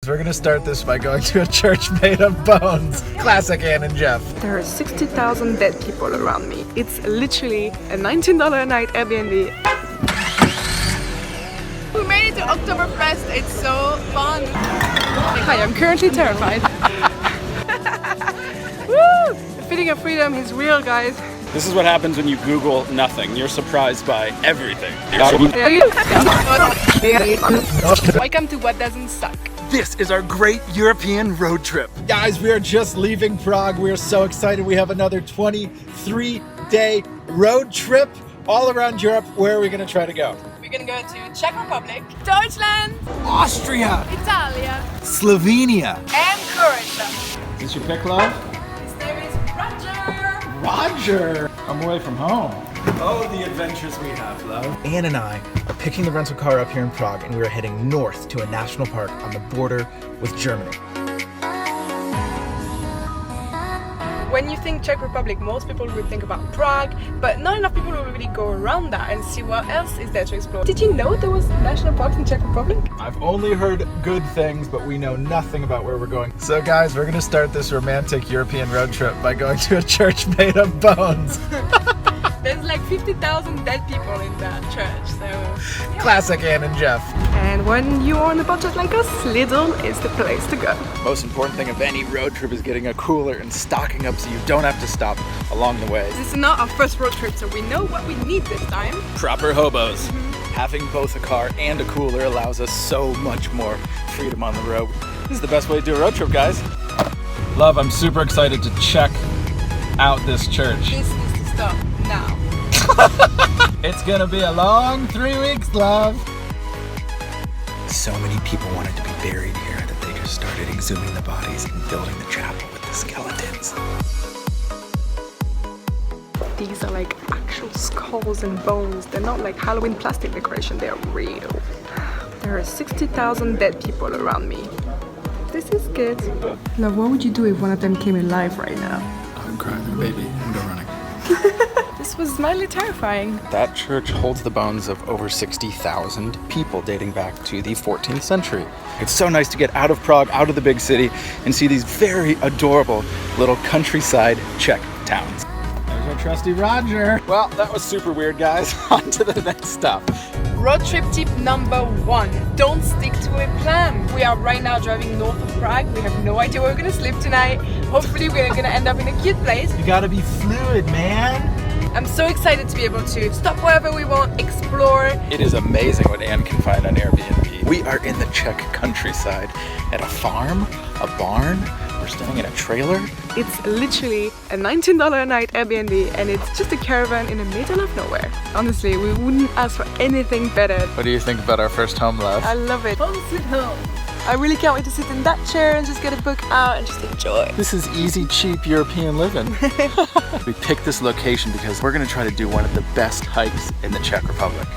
we're gonna start this by going to a church made of bones. Classic Ann and Jeff. There are 60,000 dead people around me. It's literally a $19 a night Airbnb. We made it to Oktoberfest. It's so fun. Hi, I'm currently terrified. Woo! The feeling of freedom is real, guys. This is what happens when you Google nothing. You're surprised by everything. Welcome to What Doesn't Suck. This is our great European road trip. Guys, we are just leaving Prague. We are so excited. We have another 23-day road trip all around Europe. Where are we gonna try to go? We're gonna go to Czech Republic, Deutschland, Austria, Italia, Slovenia, and Croatia. Is this your pick, love? His name is Roger. Roger! I'm away from home. Oh, the adventures we have, love. Ann and I are picking the rental car up here in Prague, and we are heading north to a national park on the border with Germany. When you think Czech Republic, most people would think about Prague, but not enough people will really go around that and see what else is there to explore. Did you know there was national parks in Czech Republic? I've only heard good things, but we know nothing about where we're going. So guys, we're gonna start this romantic European road trip by going to a church made of bones. There's like 50,000 dead people in that church, so... Yeah. Classic Ann and Jeff. And when you're on a budget like us, Lidl is the place to go. Most important thing of any road trip is getting a cooler and stocking up so you don't have to stop along the way. This is not our first road trip, so we know what we need this time. Proper hobos. Having both a car and a cooler allows us so much more freedom on the road. This is the best way to do a road trip, guys. Love, I'm super excited to check out this church. This needs to stop now. It's gonna be a long 3 weeks, love. So many people wanted to be buried here that they just started exhuming the bodies and building the chapel with the skeletons. These are like actual skulls and bones. They're not like Halloween plastic decoration, they are real. There are 60,000 dead people around me. This is good. Love, what would you do if one of them came alive right now? I'm crying like a baby and go running. This was mildly terrifying. That church holds the bones of over 60,000 people dating back to the 14th century. It's so nice to get out of Prague, out of the big city, and see these very adorable little countryside Czech towns. There's our trusty Roger. Well, that was super weird, guys. On to the next stop. Road trip tip number 1. Don't stick to a plan. We are right now driving north of Prague. We have no idea where we're gonna sleep tonight. Hopefully we're gonna end up in a cute place. You gotta be fluid, man. I'm so excited to be able to stop wherever we want, explore. It is amazing what Anne can find on Airbnb. We are in the Czech countryside at a farm, a barn. We're staying in a trailer. It's literally a $19 a night Airbnb, and it's just a caravan in the middle of nowhere. Honestly, we wouldn't ask for anything better. What do you think about our first home, love? I love it. I really can't wait to sit in that chair and just get a book out and just enjoy. This is easy, cheap European living. We picked this location because we're gonna try to do one of the best hikes in the Czech Republic.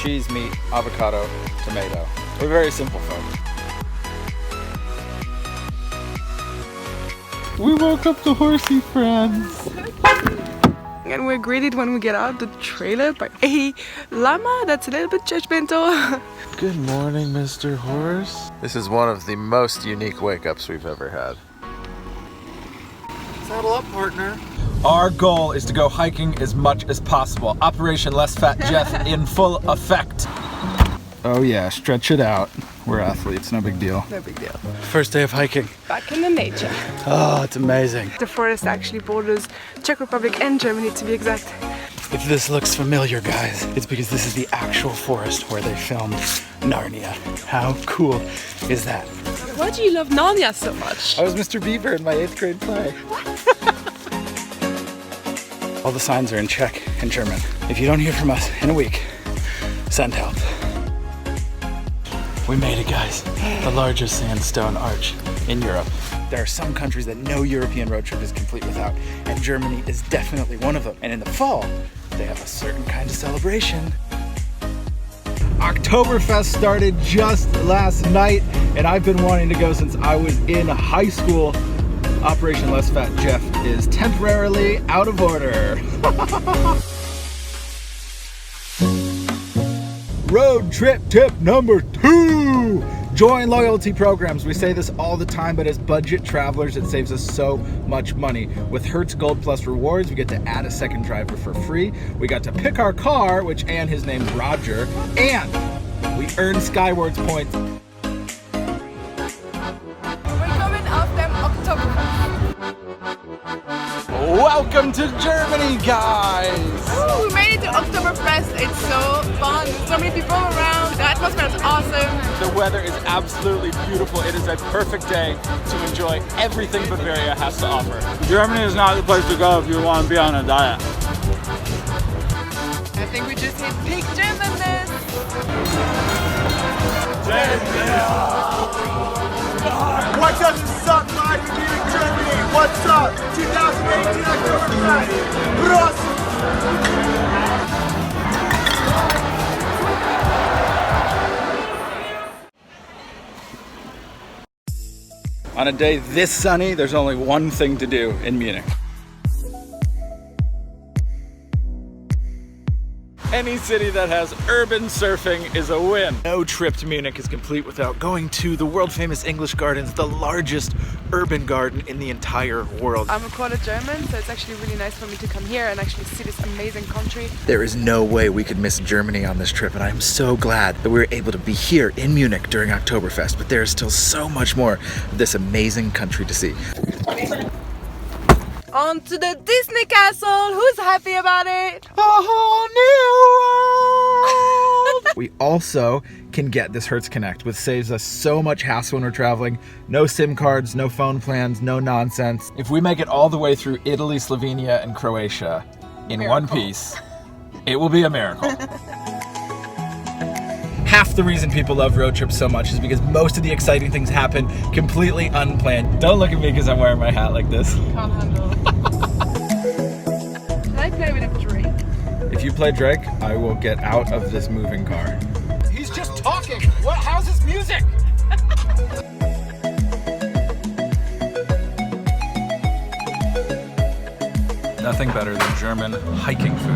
Cheese, meat, avocado, tomato. We're very simple folks. We woke up the horsey friends. And we're greeted when we get out of the trailer by a llama that's a little bit judgmental. Good morning, Mr. Horse. This is one of the most unique wake-ups we've ever had. Saddle up, partner. Our goal is to go hiking as much as possible. Operation Less Fat Jeff in full effect. Oh yeah, stretch it out. We're athletes, no big deal. No big deal. First day of hiking. Back in the nature. Oh, it's amazing. The forest actually borders Czech Republic and Germany, to be exact. If this looks familiar, guys, it's because this is the actual forest where they filmed Narnia. How cool is that? Why do you love Narnia so much? I was Mr. Beaver in my 8th grade play. All the signs are in Czech and German. If you don't hear from us in a week, send help. We made it, guys. The largest sandstone arch in Europe. There are some countries that no European road trip is complete without, and Germany is definitely one of them. And in the fall, they have a certain kind of celebration. Oktoberfest started just last night, and I've been wanting to go since I was in high school. Operation Less Fat Jeff is temporarily out of order. Road trip tip number 2. Join loyalty programs. We say this all the time, but as budget travelers, it saves us so much money. With Hertz Gold Plus rewards, we get to add a second driver for free. We got to pick our car, which his name's Roger, and we earn Skywards points. We're coming off them Oktoberfest. Welcome to Germany, guys! Ooh, we made it to Oktoberfest. It's so fun. There's so many people around. The atmosphere is awesome. The weather is absolutely beautiful. It is a perfect day to enjoy everything Bavaria has to offer. Germany is not the place to go if you want to be on a diet. I think we just hit peak Germanness. What doesn't suck live in Munich, Germany? What's up? 2018 Oktoberfest. Prost! On a day this sunny, there's only one thing to do in Munich. Any city that has urban surfing is a win. No trip to Munich is complete without going to the world famous English Gardens, the largest urban garden in the entire world. I'm a quarter German, so it's actually really nice for me to come here and actually see this amazing country. There is no way we could miss Germany on this trip, and I'm so glad that we were able to be here in Munich during Oktoberfest, but there is still so much more of this amazing country to see. On to the Disney Castle! Who's happy about it? A whole new world! We also can get this Hertz Connect, which saves us so much hassle when we're traveling. No SIM cards, no phone plans, no nonsense. If we make it all the way through Italy, Slovenia, and Croatia in one piece, it will be a miracle. Half the reason people love road trips so much is because most of the exciting things happen completely unplanned. Don't look at me because I'm wearing my hat like this. Can't handle. Can I play with a drink? If you play Drake, I will get out of this moving car. He's just talking. What? How's his music? Nothing better than German hiking food.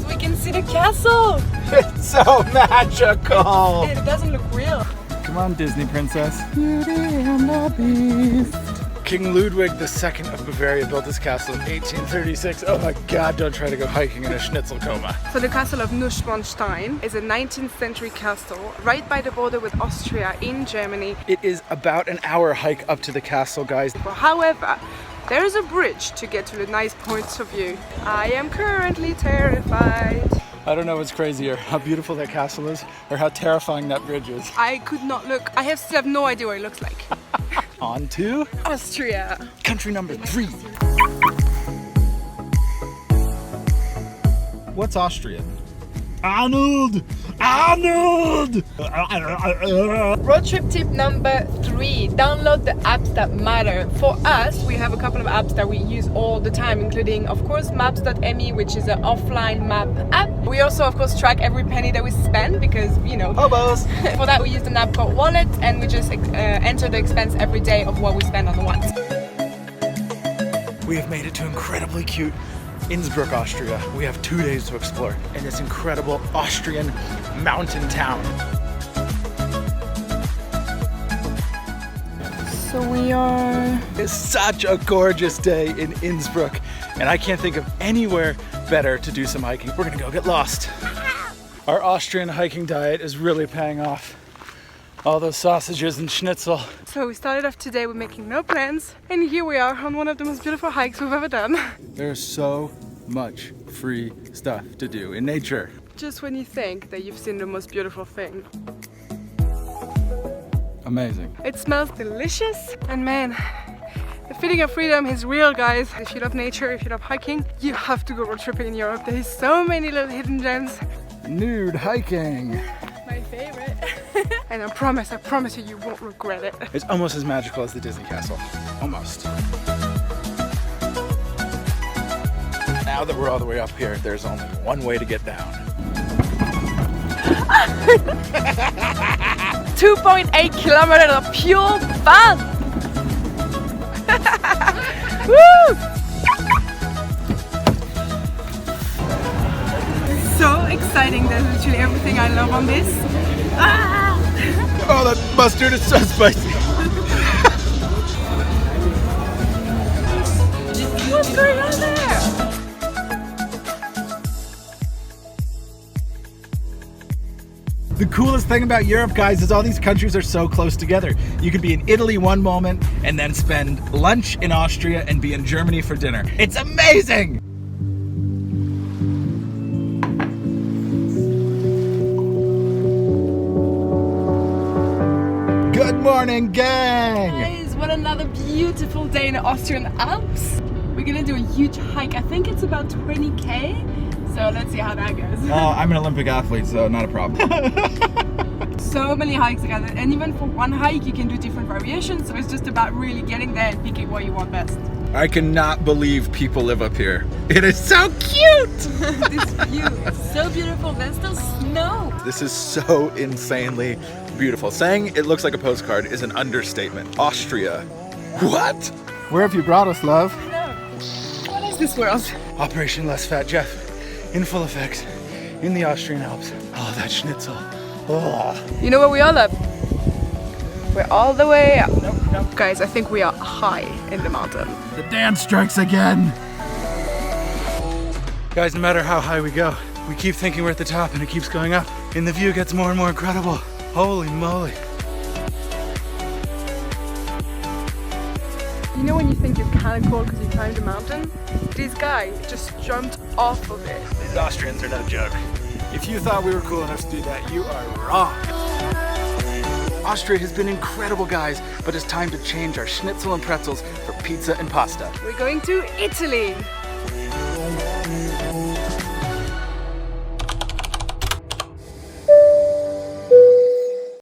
We can see the castle! It's so magical. It doesn't look real. Come on, Disney princess. Beauty and the Beast. King Ludwig II of Bavaria built this castle in 1836. Oh my God, don't try to go hiking in a schnitzel coma. So the castle of Neuschwanstein is a 19th century castle right by the border with Austria in Germany. It is about an hour hike up to the castle, guys. However, there is a bridge to get to the nice points of view. I am currently terrified. I don't know what's crazier, how beautiful that castle is or how terrifying that bridge is. I could not look. I still have no idea what it looks like. On to Austria. country number 3. What's Austrian? Arnold! Arnold! Road trip tip number 3. Download the apps that matter. For us, we have a couple of apps that we use all the time, including, of course, maps.me, which is an offline map app. We also, of course, track every penny that we spend because, you know, Hobos! for that we use an app called Wallet, and we just enter the expense every day of what we spend on the what. We have made it to incredibly cute Innsbruck, Austria. We have 2 days to explore in this incredible Austrian mountain town. So we are... It's such a gorgeous day in Innsbruck, and I can't think of anywhere better to do some hiking. We're gonna go get lost. Our Austrian hiking diet is really paying off. All those sausages and schnitzel. So we started off today with making no plans, and here we are on one of the most beautiful hikes we've ever done. There's so much free stuff to do in nature. Just when you think that you've seen the most beautiful thing. Amazing. It smells delicious, and man, the feeling of freedom is real, guys. If you love nature, if you love hiking, you have to go road tripping in Europe. There's so many little hidden gems. Nude hiking. My favorite. And I promise you, you won't regret it. It's almost as magical as the Disney Castle. Almost. Now that we're all the way up here, there's only one way to get down. 2.8 kilometers of pure fun! Woo! so exciting. There's literally everything I love on this. Ah! Oh, that mustard is so spicy. What's going on there? The coolest thing about Europe, guys, is all these countries are so close together. You could be in Italy one moment and then spend lunch in Austria and be in Germany for dinner. It's amazing! Good morning, gang! Guys, what another beautiful day in the Austrian Alps. We're gonna do a huge hike. I think it's about 20k. So let's see how that goes. I'm an Olympic athlete, so not a problem. So many hikes together, and even for one hike you can do different variations, so it's just about really getting there and picking what you want best. I cannot believe people live up here. It is so cute! This view is so beautiful. There's still snow. This is so insanely beautiful. Saying it looks like a postcard is an understatement. Austria. What? Where have you brought us, love? What is this world? Operation Less Fat Jeff, in full effect, in the Austrian Alps. Oh, that schnitzel. Oh. You know where we are, love? We're all the way up. Nope. Guys, I think we are high in the mountain. The dance strikes again. Guys, no matter how high we go, we keep thinking we're at the top and it keeps going up. And the view gets more and more incredible. Holy moly. You know when you think it's kind of cool because you climbed a mountain? These guys just jumped off of it. These Austrians are no joke. If you thought we were cool enough to do that, you are wrong. Austria has been incredible, guys, but it's time to change our schnitzel and pretzels for pizza and pasta. We're going to Italy.